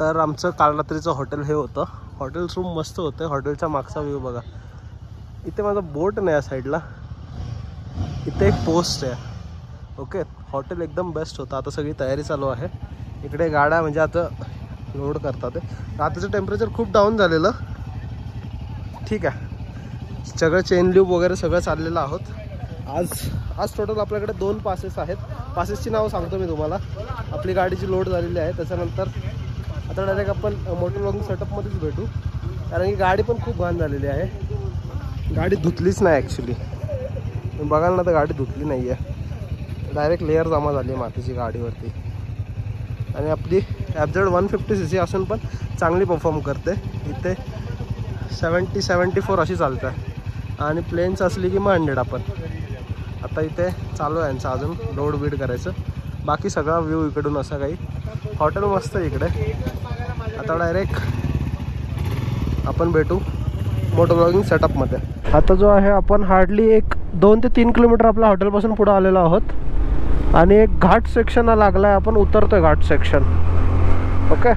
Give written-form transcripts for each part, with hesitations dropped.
तर आमचं काल रात्रीचं हॉटेल हे होतं. हॉटेल रूम मस्त होतं. हॉटेलचा मागचा व्ह्यू बघा. इथे माझा बोट नाही या साईडला, इथे एक पोस्ट आहे. ओके, हॉटेल एकदम बेस्ट होतं. आता सगळी तयारी चालू आहे. इकडे गाड्या म्हणजे आता लोड करतात. रात्रीचं टेम्परेचर खूप डाऊन झालेलं. ठीक आहे, सगळं चेन ल्यूब वगैरे सगळं चाललेलं आहोत. आज टोटल आपल्याकडे 2 पासेस आहेत. पासेसची नावं सांगतो मी तुम्हाला. आपली गाडीची लोड झालेली आहे. त्याच्यानंतर आता डायरेक्ट आपण मोटर व्लॉगिंग सेटअपमध्येच भेटू, कारण की गाडी पण खूप घाण झालेली आहे. गाडी धुतलीच नाही ॲक्च्युली. बघाल ना तर गाडी धुतली नाही आहे. डायरेक्ट लेअर जमा झाली आहे मातीची गाडीवरती. आणि आपली FZ 150cc असून पण चांगली परफॉर्म करते. इथे 70-74 अशी चालतं आहे. आणि प्लेन्स असली की मग 100 आपण. आता इथे चालू आहे यांचं अजून लोड बीड करायचं. बाकी सगळा व्ह्यू इकडून असा काही. हॉटेल मस्त आहे इकडे. आता डायरेक्ट आपण भेटू मोटर व्लॉगिंग सेटअपमध्ये. आता जो आहे आपण हार्डली एक 2 ते 3 किलोमीटर आपल्या हॉटेलपासून पुढे आलेलो आहोत. आणि एक घाट सेक्शन लागला आहे. आपण उतरतोय घाट सेक्शन. ओके,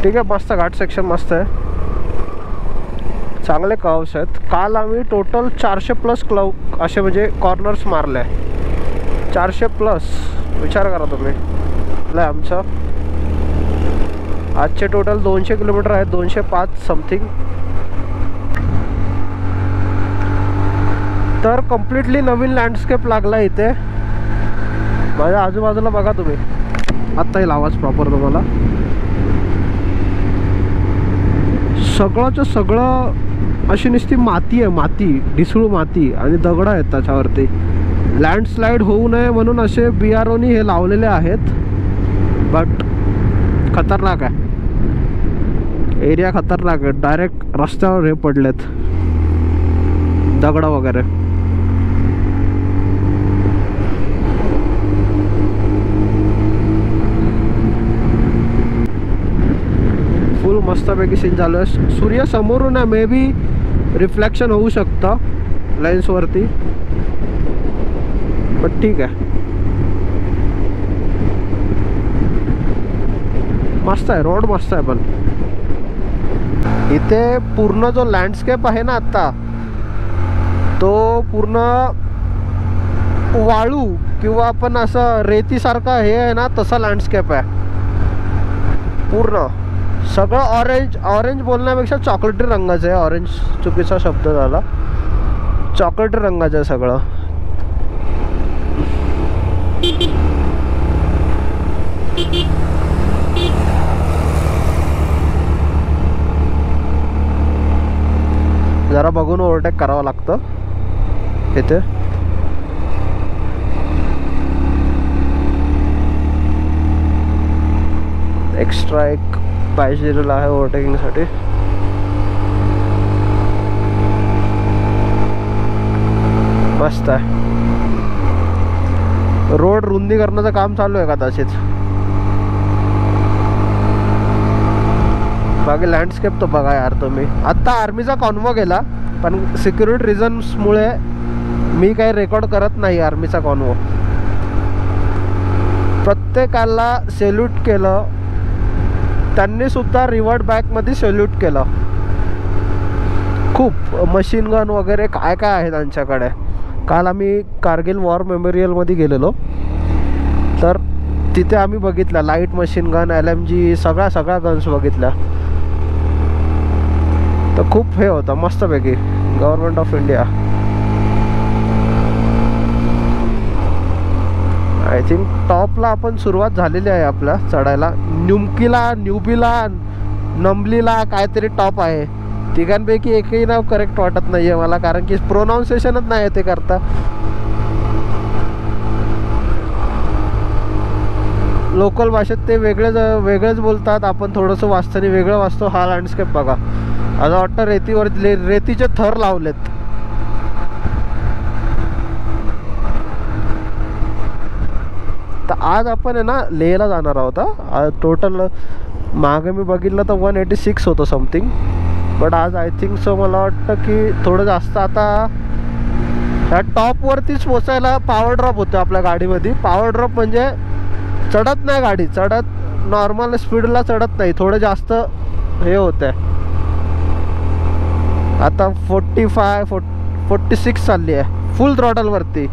ठीक आहे. मस्त घाट सेक्शन मस्त आहे. चांगले कर्व्स आहेत. काल आम्ही टोटल 400+ असे म्हणजे कॉर्नर्स मारले. 400+. विचार करा तुम्ही. आमचं आजचे टोटल 200 किलोमीटर आहेत. 205 समथिंग. तर कम्प्लिटली नवीन लँडस्केप लागला इथे. माझ्या आजूबाजूला बघा तुम्ही. आत्ता येईल आवाज प्रॉपर तुम्हाला. सगळंचं सगळं अशी नुसती माती आहे. माती, ढिसूळ माती आणि दगड आहेत त्याच्यावरती. लँडस्लाईड होऊ नये म्हणून असे BROनी हे लावलेले आहेत. बट खतरनाक आहे. एरिया खतरनाक आहे. डायरेक्ट रस्त्यावर हे पडलेत दगड वगैरे. फुल मस्तपैकी सीन चालू आहे. सूर्य समोरून आहे. मे बी रिफ्लेक्शन होऊ शकतं लेन्सवरती, पण ठीक आहे. मस्त आहे. रोड मस्त आहे. पण इथे पूर्ण जो लँडस्केप आहे ना आत्ता, तो पूर्ण वाळू किंवा आपण असं रेतीसारखं हे आहे ना, तसा लँडस्केप आहे पूर्ण. सगळं ऑरेंज बोलण्यापेक्षा चॉकलेटी रंगाचं आहे. ऑरेंज चुकीचा शब्द झाला. चॉकलेटी रंगाचं आहे सगळं. जरा बघून ओव्हरटेक करावं लागतं इथे. एक्स्ट्रा एक पाहिजेला आहे ओव्हरटेकिंगसाठी. मस्त आहे. रोड रुंदीकरणाचं काम चालू आहे कदाचित. बाकी लँडस्केप तो बघा यार तुम्ही. आत्ता आर्मीचा कॉन्वॉय गेला, पण सिक्युरिटी रिझन्समुळे मी काही रेकॉर्ड करत नाही आर्मीचा कॉन्वॉय. प्रत्येकाला सॅल्यूट केलं. त्यांनी सुद्धा रिव्हर्ट बॅकमध्ये सॅल्यूट केलं. खूप मशीन गन वगैरे काय काय आहे त्यांच्याकडे. काल आम्ही कारगिल वॉर मेमोरियलमध्ये गेलेलो, तर तिथे आम्ही बघितलं लाईट मशीन गन, LMG, सगळ्या गन्स बघितल्या. तर खूप हे होतं मस्तपैकी. Government of India. I think टॉपला आपण सुरुवात झालेली आहे आपल्या चढायला. न्यूबिला नंबलीला काहीतरी टॉप आहे. तिघांपैकी एकही नाव करेक्ट वाटत नाही आहे मला, कारण की प्रोनाऊन्सिएशनच नाही ते करता. लोकल भाषेत ते वेगळेच बोलतात. आपण थोडंसं वाचताना वेगळं वाचतो. हा लँडस्केप बघा. असं वाटतं रेतीचे थर लावलेत. तर आज आपण आहे ना लेहला जाणार आहोत. टोटल मागे मी बघितलं तर 186 होतं समथिंग. बट आज आय थिंक सो मला वाटतं की थोडं जास्त. आता ह्या टॉपवरतीच पोचायला पॉवर ड्रॉप होतो आपल्या गाडीमध्ये. पॉवर ड्रॉप म्हणजे चढत नाही गाडी. नॉर्मल स्पीडला चढत नाही, थोडं जास्त हे होतंय. आता 46 चालली आहे फुल थ्रॉटल वरती.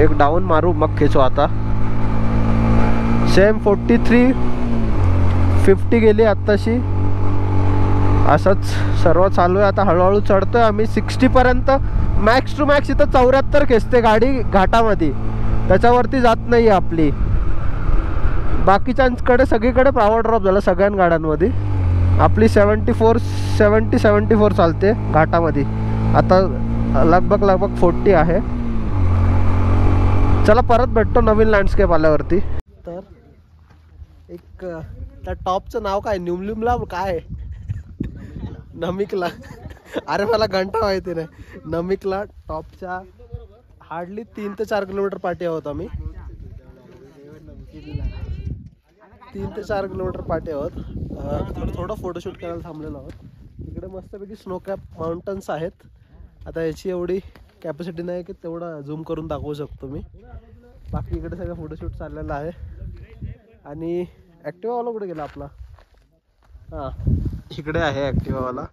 एक डाऊन मारू मग खेचू. आता सेम 43-50 गेली आत्ताशी. असंच सर्व चालू आहे. आता हळूहळू चढतोय आम्ही 60 पर्यंत. मॅक्स टू मॅक्स इथं 74 खेचते गाडी घाटामध्ये, त्याच्यावरती जात नाही आपली. बाकीच्यांकडे सगळीकडे पॉवर ड्रॉप झाला सगळ्या गाड्यांमध्ये. आपली 74 चालते घाटामध्ये. आता लगभग 40 आहे. चला परत भेटतो नवीन लँडस्केप आल्यावरती. तर एक त्या टॉपचं नाव काय, न्यूमलिमला काय नमिकला. अरे मला घंटा माहिती नाही. नमिकला टॉपच्या हार्डली 3 ते 4 किलोमीटर पाठी आहोत आम्ही. 3 ते 4 किलोमीटर पाठी आहोत. थोडं फोटोशूट करायला थांबलेलो आहोत. इकडे मस्तपैकी स्नो कॅप माउंटन्स आहेत. आता याची एवढी कॅपॅसिटी नाही की तेवढा झूम करून दाखवू शकतो मी. बाकी इकडे सगळं फोटोशूट चाललेलं आहे. आणि ॲक्टिवावाला कुठे गेला आपला? हां, इकडे आहे ॲक्टिवावाला.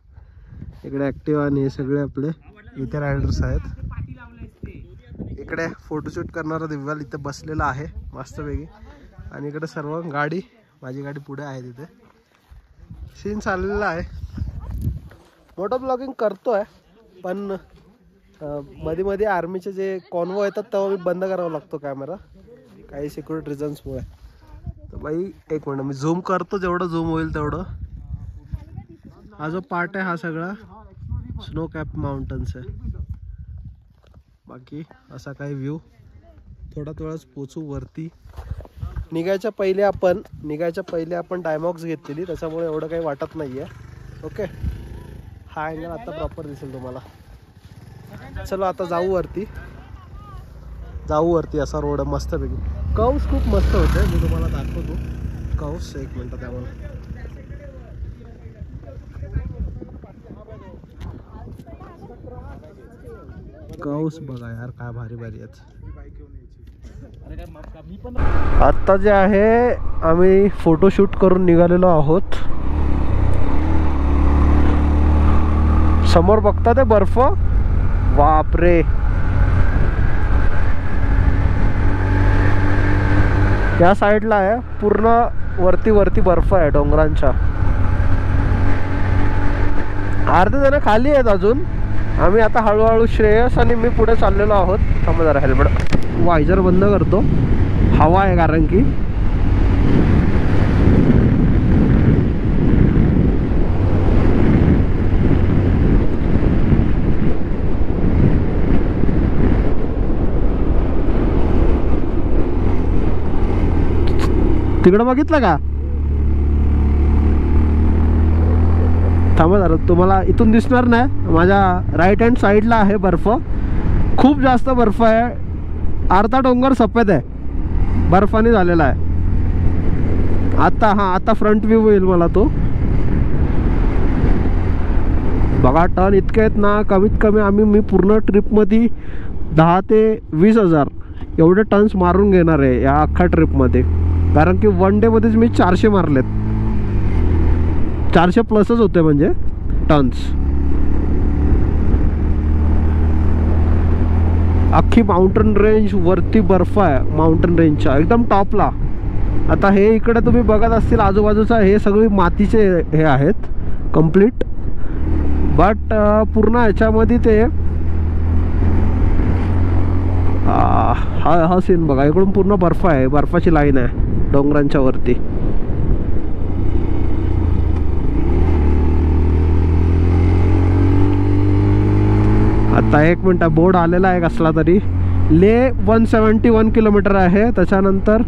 इकडे ॲक्टिवा आणि हे सगळे आपले इथे रायडर्स आहेत. इकडे फोटोशूट करणारा दिव्याल इथे बसलेला आहे मस्तपैकी. आणि इकडे सर्व गाडी, माझी गाडी पुढे आहे. तिथे सीन चाललेला आहे. मोटो ब्लॉगिंग करतोय, पण मध्ये मध्ये आर्मीचे जे कॉन्वो येतात तेव्हा मी बंद करावा लागतो कॅमेरा, काही सिक्युरिटी रिझन्समुळे. तर बाई एक मिनिट, मी झूम करतो जेवढं झूम होईल तेवढं. हा जो पार्ट आहे हा सगळा स्नो कॅप माउंटन्स आहे. बाकी असा काही व्ह्यू. थोडा वेळाच पोचू वरती. निघायच्या पहिले आपण डायमॉक्स घेतलेली, त्याच्यामुळे एवढं काही वाटत नाही आहे. ओके, हा अँगल आता प्रॉपर दिसेल तुम्हाला. चलो आता जाऊ वरती. असा रोड आहे मस्तपैकी. कव्स खूप मस्त होते, मी तुम्हाला दाखवतो कव्स. एक मिनटं त्यामुळे. कव्स बघा यार, काय भारी भारी आहेत. आता जे आहे आम्ही फोटोशूट करून निघालेलो आहोत. समोर बघता ते बर्फ, बापरे. या साईडला आहे पूर्ण वरती बर्फ आहे डोंगरांच्या. अर्धे जण खाली आहेत अजून. आम्ही आता हळूहळू श्रेयस आणि मी पुढे चाललेलो आहोत. थांबा जरा, हेल्मेट वायझर बंद करतो, हवा आहे कारण की. तिकडं बघितलं का? थांबा जरा, तुम्हाला इथून दिसणार नाही. माझ्या राईट हँड साईडला आहे बर्फ, खूप जास्त बर्फ आहे. अर्धा डोंगर सफेद आहे, बर्फाने झालेला आहे. आता फ्रंट व्ह्यू होईल मला तो. बघा टन इतके आहेत ना. कमीत कमी मी पूर्ण ट्रिपमध्ये 10 ते 20 हजार एवढे टन्स मारून घेणार आहे या अख्खा ट्रिपमध्ये. कारण की 1 डे मध्येच मी 400 मारलेत. 400 प्लसच होते म्हणजे टन्स. अख्खी माउंटन रेंज वरती बर्फ आहे, माउंटन रेंजच्या एकदम टॉपला. आता हे इकडे तुम्ही बघत असतील आजूबाजूचा, हे सगळी मातीचे हे आहेत कंप्लीट. बट पूर्ण ह्याच्यामध्ये ते हा सीन बघा. इकडून पूर्ण बर्फ आहे, बर्फाची लाईन आहे डोंगरांच्या वरती. आता 1 मिनिट, बोर्ड आलेला आहे कसला तरी. ले 171 किलोमीटर आहे. त्याच्यानंतर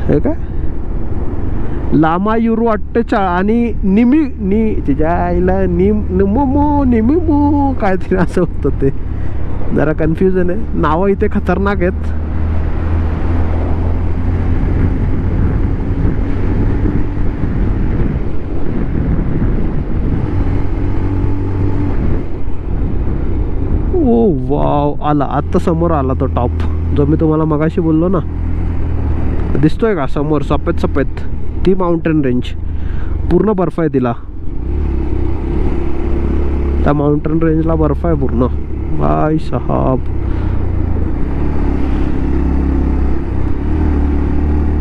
हे काय लामा युरू 48 आणि निमिमो काय तरी असं होतं. ते जरा कन्फ्युजन आहे, नावं इथे खतरनाक आहेत. ओ वाव, आला आत्ता समोर आला तो टॉप जो मी तुम्हाला मगाशी बोललो ना, दिसतोय का समोर सफेद सफेद, ती माउंटेन रेंज पूर्ण बर्फ आहे तिला, त्या माउंटेन रेंजला बर्फ आहे पूर्ण भाई साहब.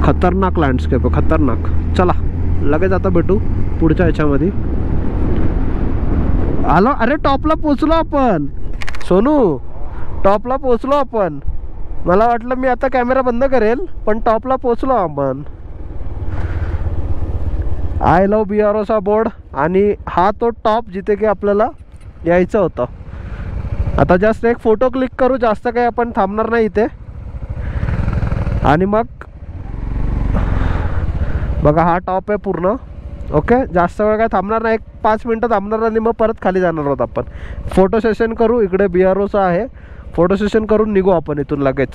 खतरनाक लँडस्केप आहे, खतरनाक. चला लगेच आता भेटू पुढच्या ह्याच्यामध्ये. आलो, अरे टॉपला पोचलो आपण सोनू, टॉपला पोचलो आपण. मला वाटलं मी आता कॅमेरा बंद करेल, पण टॉपला पोचलो आपण. आय लव्ह बिआरओचा बोर्ड, आणि हा तो टॉप जिथे की आपल्याला यायचं होतं. आता जास्त एक फोटो क्लिक करू, जास्त काही आपण थांबणार नाही इथे. आणि मग बघा हा टॉप आहे पूर्ण. ओके, जास्त वेळ काय थांबणार नाही, 5 मिनटं थांबणार आणि मग परत खाली जाणार आहोत आपण. फोटो सेशन करू, इकडे बिआरओचा आहे, फोटो सेशन करून निघू आपण इथून लगेच.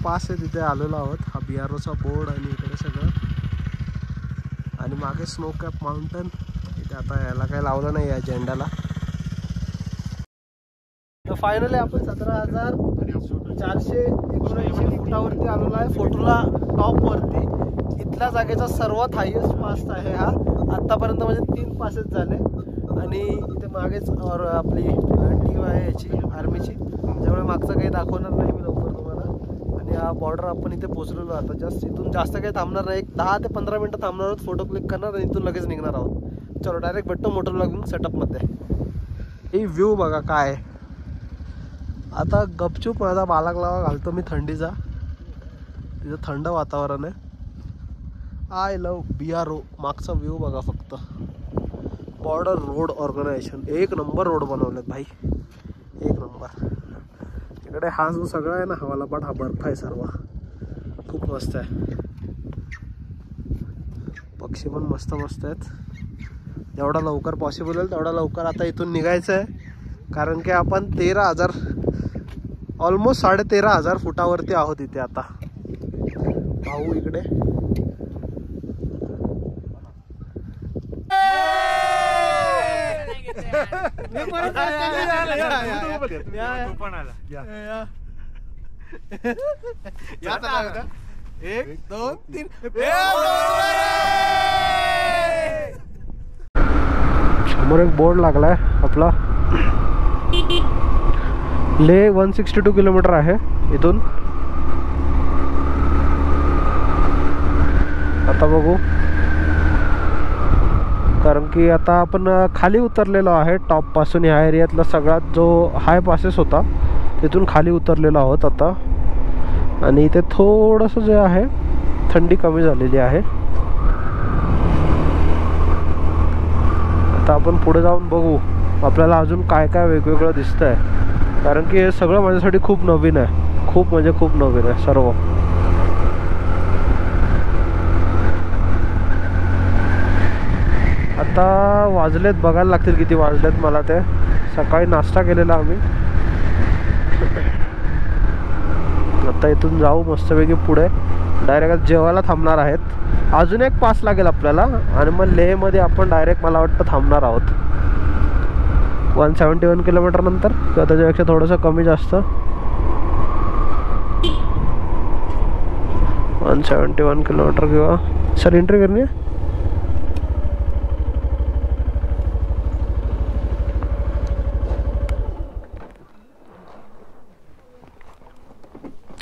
पास आहे तिथे आलेलो आहोत, हा बिआरओचा बोर्ड आणि इकडे सगळं, आणि मागे स्नो कॅप माउंटन. इथे आता याला काही लावलं नाही या झेंड्याला. तर फायनली आपण 17,479 फुटावरती आलेलो आहे, फोटोला टॉपवरती. इथल्या जागेचा सर्वात हायेस्ट पास आहे हा आत्तापर्यंत, म्हणजे 3 पासेस झाले. आणि इथे मागेच आपली टीम आहे याची आर्मीची, त्यामुळे मागचं काही दाखवणार नाही मी लवकर तुम्हाला. आणि हा बॉर्डर आपण इथे पोचलेलो आता. जस्ट इथून जास्त काही थांबणार नाही, 10 ते 15 मिनटं थांबणार आहोत, फोटो क्लिक करणार आणि इथून लगेच निघणार आहोत. चलो डायरेक्ट भेटतो मोटर व्लॉगिंग सेटअपमध्ये. ही व्ह्यू बघा काय. आता गपचूप माझा बालाक्लावा घालतो मी थंडीचा, तिथं थंड वातावरण आहे. I love BRO. मागचा व्ह्यू बघा फक्त. बॉर्डर रोड ऑर्गनायझेशन, एक नंबर रोड बनवलेत भाई, एक नंबर. इकडे हा जो सगळा आहे ना हवाला पाट, हा बर्फ आहे सर्व, खूप मस्त आहे. पक्षी पण मस्त मस्त आहेत. जेवढा लवकर पॉसिबल होईल तेवढा लवकर आता इथून निघायचं आहे, कारण की आपण 13,000 ऑलमोस्ट 13,500 फुटावरती आहोत इथे आता. पाहू इकडे, एक दोन तीन. समोर एक बोर्ड लागलाय आपला. ले 162 किलोमीटर आहे इथून. आता बघू, कारण की आता आपण खाली उतरलेलो आहे टॉप पासून. ह्या एरियातला सगळ्यात जो हाय पासेस होता तिथून खाली उतरलेलो आहोत आता. आणि इथे थोडंसं जे आहे थंडी कमी झालेली आहे. आता आपण पुढे जाऊन बघू आपल्याला अजून काय काय वेगवेगळं दिसतंय, कारण की हे सगळं माझ्यासाठी खूप नवीन आहे, खूप म्हणजे खूप नवीन आहे सर्व. आता वाजलेत, बघायला लागतील किती वाजलेत मला ते. सकाळी नाश्ता केलेला आम्ही. आता इथून जाऊ मस्तपैकी पुढे, डायरेक्ट जेवायला थांबणार आहेत. अजून एक पास लागेल आपल्याला आणि मग लेहमध्ये आपण डायरेक्ट मला वाटतं थांबणार आहोत 171 किलोमीटर नंतर, किंवा त्याच्यापेक्षा थोडंसं कमी जास्त. 171 किलोमीटर किंवा सर एंट्री करनी है.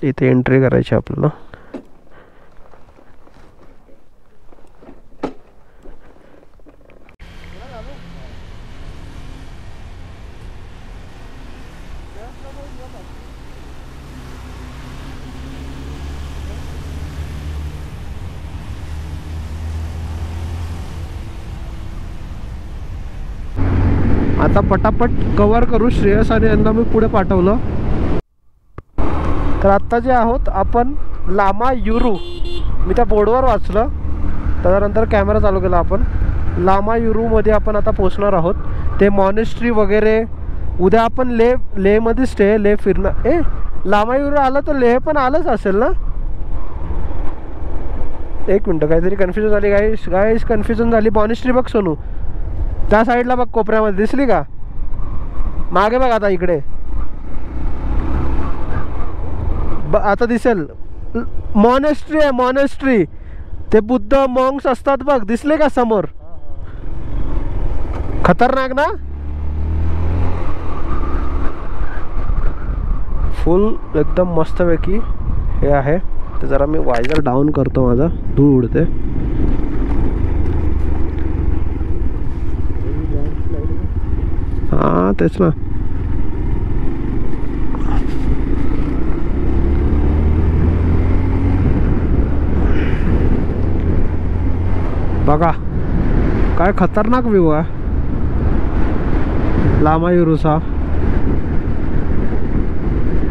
इथे एंट्री करायची आपल्याला. आता पटापट कव्हर करू. श्रेयस आणि यांना मी पुढे पाठवलं. तर आत्ता जे आहोत आपण लामा युरू, मी त्या बोर्डवर वाचलं, त्याच्यानंतर कॅमेरा चालू केला आपण. लामा युरूमध्ये आपण आता पोचणार आहोत. ते मॉनेस्ट्री वगैरे उद्या आपण लेहमध्ये स्टे, लेह फिरणं. लामा युरू आलं तर लेह पण आलंच असेल ना. एक मिनटं, काहीतरी कन्फ्युजन झाली गाईस कन्फ्युजन झाली. मॉनेस्ट्री बघ सोनू, त्या साईडला बघ कोपऱ्यामध्ये दिसली का, मागे बघ आता इकडे. आता दिसेल, मॉनेस्ट्री आहे, मॉनेस्ट्री. ते बुद्ध मॉन्क्स असतात बघ, दिसले का समोर? खतरनाक ना? फुल एकदम मस्तपैकी हे आहे. ते जरा मी वायझर डाऊन करतो, माझा धूळ उडते. हा तेच ना. बघा काय खतरनाक व्ह्यू आहे लामायुरुसा.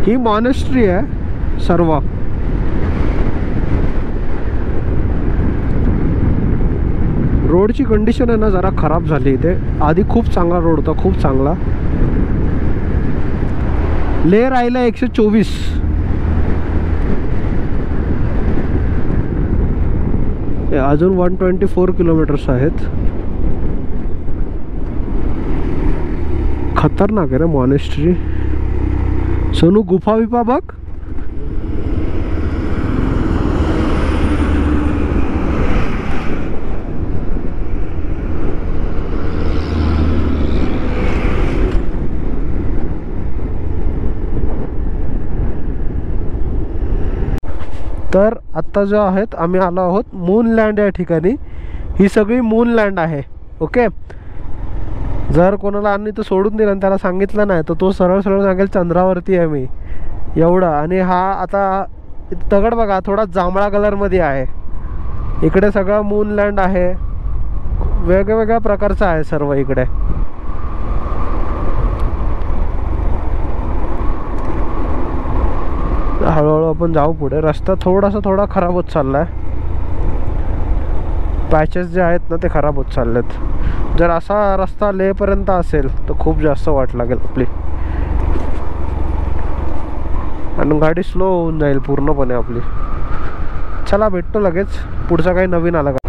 ही मॉनेस्ट्री आहे सर्व. रोडची कंडिशन आहे ना जरा खराब झाली इथे. आधी खूप चांगला रोड होता, खूप चांगला. लेह राहिला 124. अजून 124 किलोमीटर्स आहेत. खतरनाक आहे रे मॉनेस्ट्री. सोनू गुफा बिफा बघ. तर आत्ता जो आहेत आम्ही आलो आहोत मूनलँड या ठिकाणी. ही सगळी मूनलँड आहे. ओके. जर कोणाला आम्ही तो सोडून दिला आणि त्याला सांगितलं नाही तर तो सरळ सरळ सांगेल चंद्रावरती आहे मी एवढं. आणि हा आता दगड बघा थोडा जांभळा कलरमध्ये आहे. इकडे सगळं मूनलँड आहे. वेगवेगळ्या प्रकारचं आहे सर्व इकडे. हळूहळू आपण जाऊ पुढे. रस्ता थोडा खराब होत चाललाय. पॅचेस जे आहेत ना ते खराब होत चाललेत. जर असा रस्ता लेपर्यंत असेल तर खूप जास्त वाट लागेल आपली आणि गाडी स्लो होऊन जाईल पूर्णपणे आपली. चला भेटतो लगेच. पुढचा काही नवीन आला का.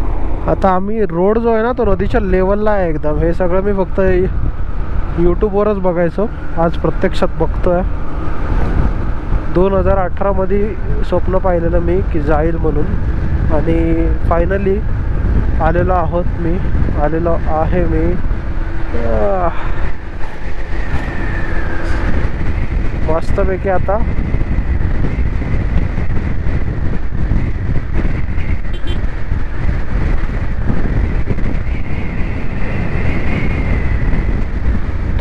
आता आम्ही रोड जो आहे ना तो नदीच्या लेवलला आहे एकदम. हे सगळं मी फक्त यूट्यूबवरच बघायचो, आज प्रत्यक्षात बघतोय. 2018 मध्ये स्वप्न पाहिलेलं मी की जाईल म्हणून आणि फायनली आलेलो आहे मी. मस्तपैकी आता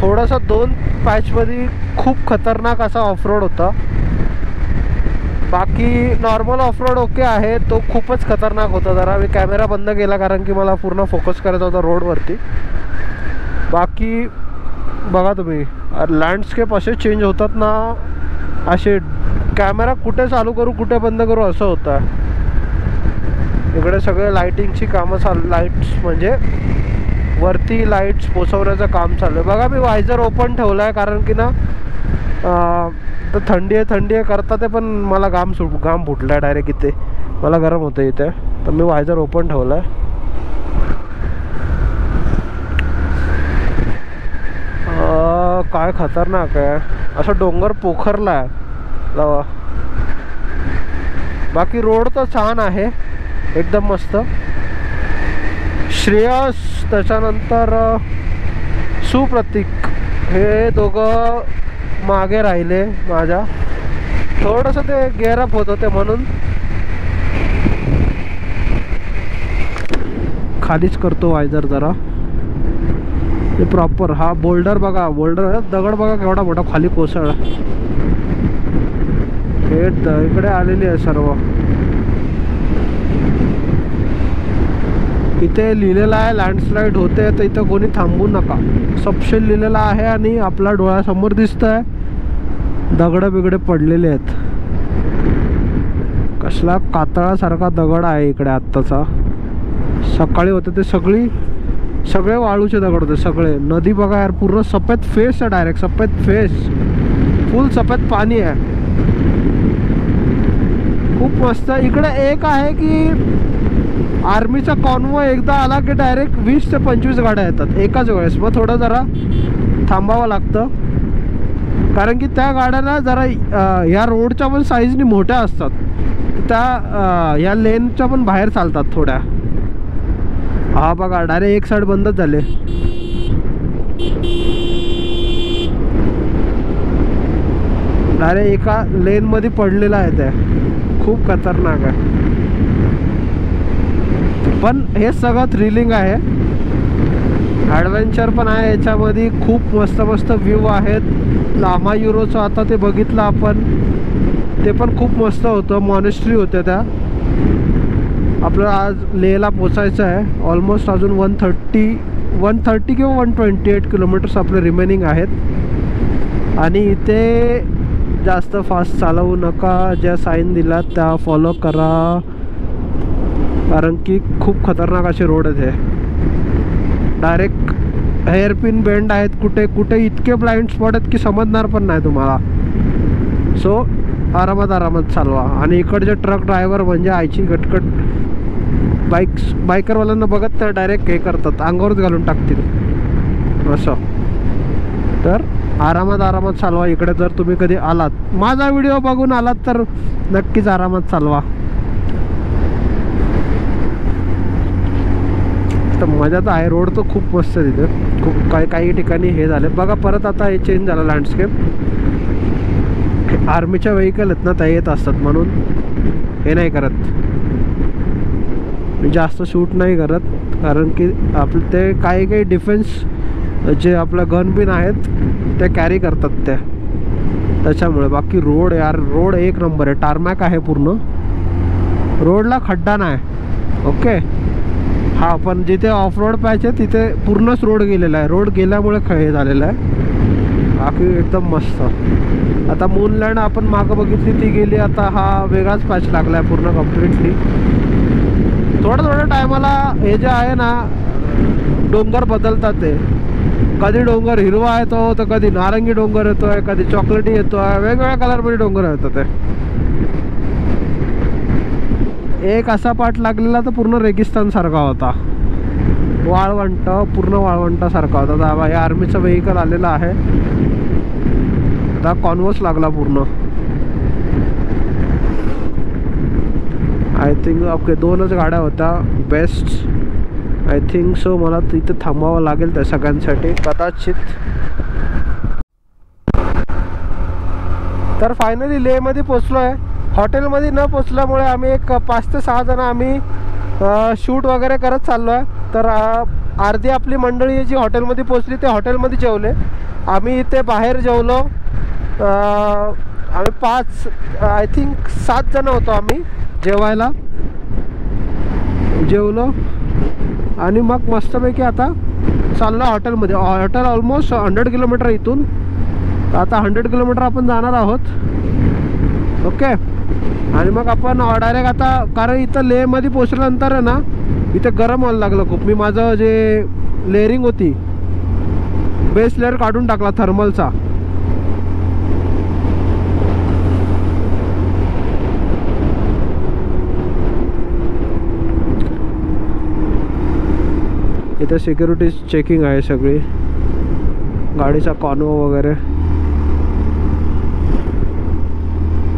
थोडासा 2 पॅचमध्ये खूप खतरनाक असा ऑफरोड होता. बाकी नॉर्मल ऑफरोड ओके आहे. तो खूपच खतरनाक होता. जरा मी कॅमेरा बंद केला कारण की मला पूर्ण फोकस करायचा होता रोडवरती. बाकी बघा तुम्ही लँडस्केप असे चेंज होतात ना, असे कॅमेरा कुठे चालू करू कुठे बंद करू असं होतं. इकडे सगळे लाईटिंगची कामं लाईट्स म्हणजे वरती लाईट्स पोचवण्याचं काम चालू आहे. बघा मी वायझर ओपन ठेवला आहे कारण की ना तर थंडी आहे करता ते पण मला घाम फुटला आहे डायरेक्ट. इथे मला गरम होतं इथे तर मी वायझर ओपन ठेवला आहे. काय खतरनाक आहे. असं डोंगर पोखरला आहे. बाकी रोड तर छान आहे एकदम मस्त. श्रेयस त्याच्यानंतर सुप्रतीक हे दोघं मागे राहिले माझ्या. थोडंसं ते गेअरअप होत होते म्हणून खालीच करतो वायझर जरा. हे प्रॉपर हा बोल्डर बघा, बोल्डर दगड बघा केवढा मोठा खाली कोसळला. हे इकडे आलेली आहे सर्व. इथे लिहिलेलं आहे लँडस्लाईड होते तर इथं कोणी थांबू नका सपशेल लिहिलेलं आहे. आणि आपला डोळ्यासमोर दिसतंय दगड बिगडे पडलेले आहेत. कसला कातळासारखा दगड आहे इकडे आत्ताचा. सकाळी होते ते सगळे वाळूचे दगड होते सगळे. नदी बघा यार पूर्ण सफेद फेस आहे. डायरेक्ट सफेद फेस, फुल सफेद पाणी आहे. खूप मस्त. इकडे एक आहे की आर्मीचा कॉन्वॉय एकदा आला की डायरेक्ट 20 ते 25 गाड्या येतात एकाच वेळेस. मग थोडं जरा थांबावं लागतं. कारण की त्या गाड्या ना जरा या रोडच्या पण साईजनी मोठ्या असतात, त्या या लेनच्या पण बाहेर चालतात थोड्या. हा बघा डायरेक्ट एक साईड बंदच झाले. डायरेक्ट एका लेन मध्ये पडलेला आहे, ते खूप खतरनाक आहे. पण हे सगळं थ्रिलिंग आहे, ॲडव्हेंचर पण आहे याच्यामध्ये. खूप मस्त मस्त व्ह्यू आहेत. लामा युरोचं आता ते बघितलं आपण, ते पण खूप मस्त होतं. मॉनेस्ट्री होत्या त्या. आपल्याला आज लेहला पोचायचं आहे. ऑलमोस्ट अजून 130 किंवा 128 किलोमीटर्स आपले रिमेनिंग आहेत. आणि इथे जास्त फास्ट चालवू नका, ज्या साईन दिल्यात त्या फॉलो करा, कारण की खूप खतरनाक असे रोड आहेत हे. डायरेक्ट हेअरपिन बेंड आहेत, कुठे कुठे इतके ब्लाइंड स्पॉट आहेत की समजणार पण नाही तुम्हाला. सो आरामात चालवा. आणि इकडचे ट्रक ड्रायव्हर म्हणजे आईची कटकट, बायकरवाल्यांना बघत तर डायरेक्ट हे करतात, अंगावरच घालून टाकतील असं. तर आरामात चालवा. इकडे जर तुम्ही कधी आलात, माझा व्हिडिओ बघून आलात तर नक्कीच आरामात चालवा. तर मजा तर आहे. रोड तर खूप मस्त आहे तिथे. खूप काही ठिकाणी हे झाले बघा. परत आता हे चेंज झालं लँडस्केप. आर्मीच्या व्हेकल आहेत ना, त्या येत असतात म्हणून हे नाही करत, जास्त शूट नाही करत. कारण की आपलं ते काही डिफेन्स जे आपलं गन बिन आहेत ते कॅरी करतात ते, त्याच्यामुळे. बाकी रोड यार, रोड एक नंबर आहे. टारमॅक आहे पूर्ण, रोडला खड्डा नाही. ओके. हा, पण जिथे ऑफ रोड पॅच आहे तिथे पूर्णच रोड गेलेला आहे. रोड गेल्यामुळे हे झालेलं आहे. बाकी एकदम मस्त. आता मूनलँड आपण मागं बघितली ती गेली. आता हा वेगळाच पॅच लागला आहे पूर्ण कम्प्लिटली. थोडं टायमाला हे जे आहे ना, डोंगर बदलतात ते. कधी डोंगर हिरवा येतो, तर कधी नारंगी डोंगर येतोय, कधी चॉकलेटी येतोय, वेगवेगळ्या कलरमध्ये डोंगर येतं ते. एक असा पाठ लागलेला तर पूर्ण रेगिस्तान सारखा होता, वाळवंट, पूर्ण वाळवंटासारखा होता. तर या आर्मीचं व्हेकल आलेलं आहे. आता कॉन्वस लागला पूर्ण. आय थिंक ओके 2च गाड्या होत्या बेस्ट. I think so. मला तिथे थांबावं लागेल त्या सगळ्यांसाठी कदाचित. तर फायनली लेहमध्ये पोचलो आहे. हॉटेलमध्ये न पोचल्यामुळे आम्ही एक 5 ते 6 जण आम्ही शूट वगैरे करत चाललो आहे. तर अर्धी आपली मंडळी जी हॉटेलमध्ये पोचली ते हॉटेलमध्ये जेवले. आम्ही इथे बाहेर जेवलो. आम्ही 5 आय थिंक 7 जण होतो आम्ही जेवायला. जेवलो आणि मग मस्तपैकी आता चाललो हॉटेलमध्ये. हॉटेल ऑलमोस्ट 100 किलोमीटर इथून. आता 100 किलोमीटर आपण जाणार आहोत. ओके. आणि मग आपण डायरेक्ट आता, कारण इथं लेहमध्ये पोचल्यानंतर आहे ना, इथे गरम व्हायला लागलं खूप. मी माझं जे लेअरिंग होती, बेस लेअर काढून टाकला थर्मलचा. इथे सिक्युरिटी चेकिंग आहे सगळी, गाडीचा कॉन्वो वगैरे.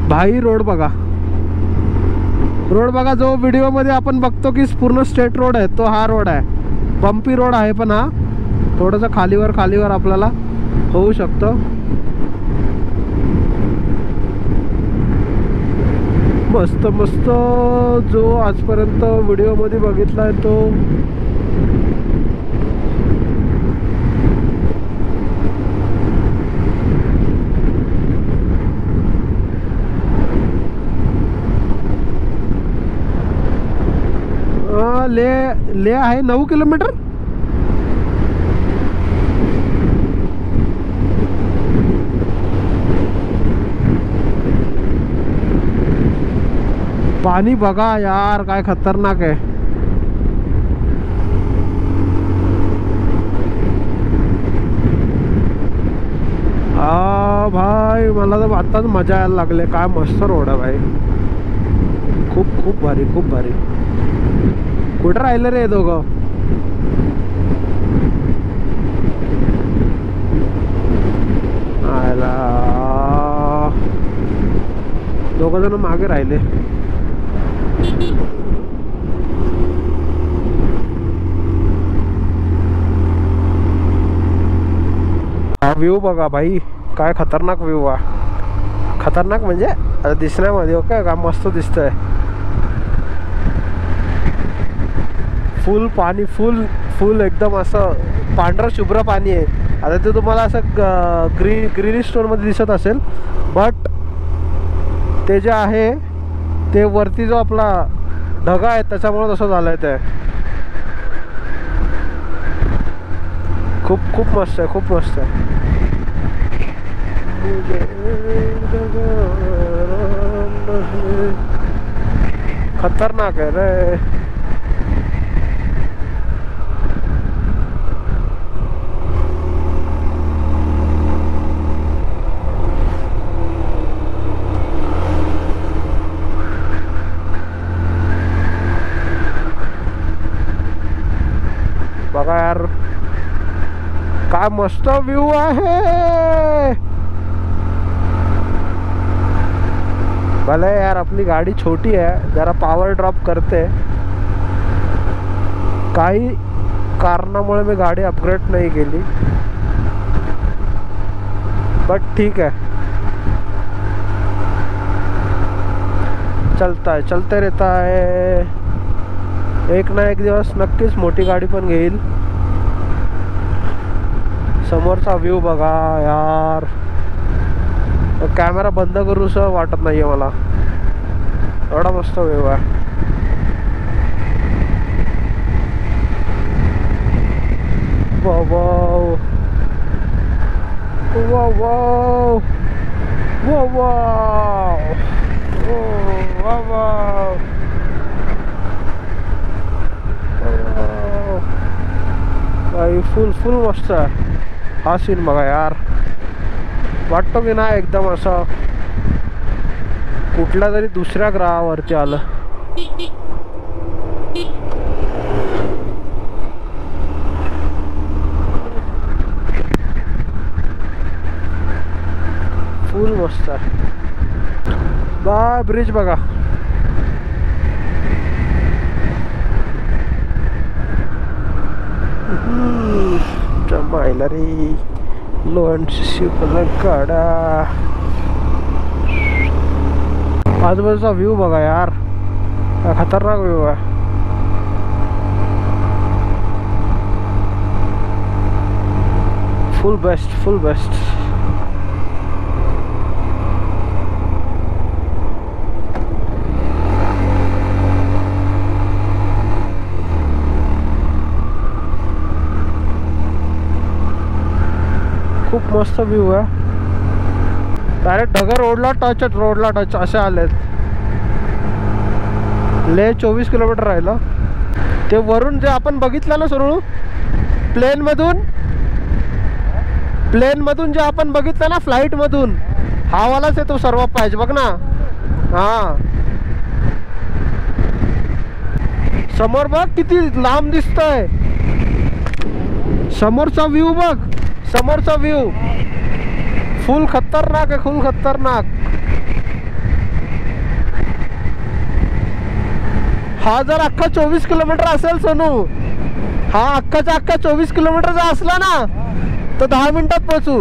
भाई रोड बघा, रोड बघा. जो व्हिडिओमध्ये आपण बघतो की पूर्ण स्ट्रेट रोड आहे, तो हा रोड आहे. बम्पी रोड आहे, पण हा थोडंसं खालीवर आपल्याला होऊ शकतं. मस्त जो आजपर्यंत व्हिडिओमध्ये बघितला आहे तो ले आहे 9 किलोमीटर. पाणी बघा यार, काय खतरनाक आहे. भाई मला तर आताच मजा यायला लागले. काय मस्त रोड आहे भाई, खूप भारी. कुठं राहिलं रे दोघं. आला दोघ जण मागे राहिले. हा व्ह्यू बघा भाई, काय खतरनाक व्ह्यू आहे. खतरनाक म्हणजे दिसण्यामध्ये ओके का मस्त दिसतंय. फुल पाणी, फुल फुल एकदम असं पांढरं शुभ्र पाणी आहे. आता ते तुम्हाला असं ग्रीनिश टोनमध्ये दिसत असेल, बट ते जे आहे ते वरती जो आपला ढगा आहे त्याच्यामुळे तसं झालंय. ते खूप खूप मस्त आहे, खूप मस्त आहे. खतरनाक आहे रे. बघा यार, काय मस्त व्ह्यू आहे. भले यार आपली गाडी छोटी आहे, जरा पॉवर ड्रॉप करते. काही कारणामुळे मी गाडी अपग्रेड नाही केली, बट ठीक आहे. चलते रहता है. एक ना एक दिवस नक्कीच मोठी गाडी पण घेईल. समोरचा व्ह्यू बघा यार, कॅमेरा बंद करूसं वाटत नाहीये मला, एवढा मस्त व्ह्यू आहे. Wow wow wow wow wow wow. भाई फुल फुल मस्त आहे हा सीन बघा यार. वाटतो की ना एकदम असं कुठल्या तरी दुसऱ्या ग्रहावरती आलं. फुल मस्त आहे. बाय ब्रिज बघा. जमायला रे लोणची शिकला काढा. आजूबाजूचा व्ह्यू बघा यार, खतरनाक व्ह्यू आहे. फुल बेस्ट, फुल बेस्ट. खूप मस्त व्ह्यू आहे. डायरेक्ट ढगर रोडला टच असे आलेत. ले 24 किलोमीटर राहिलं. ते वरून जे आपण बघितलं ना सुरू प्लेन मधून जे आपण बघितलं ना फ्लाईट मधून, हा वालाच आहे तो सर्व पाहिजे बघ ना. हा समोर बघ किती लांब दिसतंय. समोरचा व्ह्यू बघ, समोरचा व्ह्यू फुल खतरनाक आहे, फुल खतरनाक. हा जर अख्खा 24 किलोमीटर असेल सोनू, हा अख्खाचा अख्खा 24 किलोमीटरचा असला ना तर 10 मिनिटात पोहोचू.